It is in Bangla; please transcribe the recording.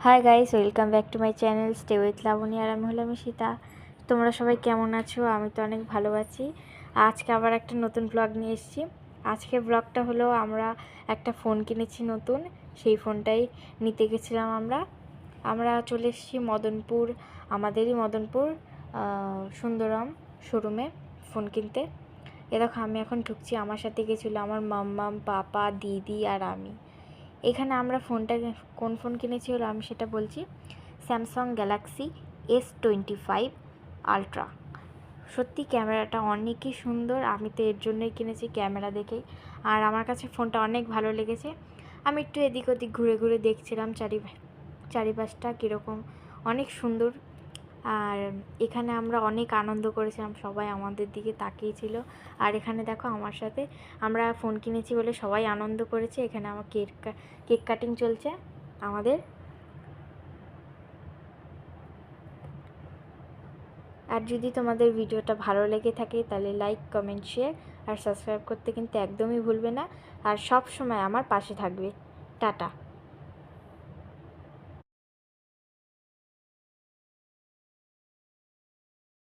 High guys, welcome back to my channel stay with Laboni. আর আমি হলাম ঈশিতা। তোমরা সবাই কেমন আছো? আমি তো অনেক ভালো আছি। আজকে আবার একটা নতুন ব্লগ নিয়ে এসেছি। আজকের ব্লগটা হলো আমরা একটা ফোন কিনেছি নতুন, সেই ফোনটাই নিতে গেছিলাম আমরা চলে এসেছি মদনপুর, আমাদেরই মদনপুর সুন্দরম শোরুমে ফোন কিনতে। দেখো আমি এখন ঢুকছি, আমার সাথে গেছিলো আমার মাম্মাম, পাপা, দিদি আর আমি। এখানে আমরা কোন ফোন কিনেছি হলো আমি সেটা বলছি। Samsung Galaxy S25 ultra. সত্যি ক্যামেরাটা অনেকই সুন্দর, আমি তো এর জন্যই কিনেছি, ক্যামেরা দেখেই। আর আমার কাছে ফোনটা অনেক ভালো লেগেছে। আমি একটু এদিক ওদিক ঘুরে ঘুরে দেখছিলাম চারিপাশটা কীরকম, অনেক সুন্দর। আর এখানে আমরা অনেক আনন্দ করেছিলাম, সবাই আমাদের দিকে তাকিয়েছিল। আর এখানে দেখো আমার সাথে, আমরা ফোন কিনেছি বলে সবাই আনন্দ করেছে। এখানে আমার কেক কাটিং চলছে আমাদের। আর যদি তোমাদের ভিডিওটা ভালো লেগে থাকে তাহলে লাইক, কমেন্ট, শেয়ার আর সাবস্ক্রাইব করতে কিন্তু একদমই ভুলবে না। আর সব সময় আমার পাশে থাকবে। টাটা।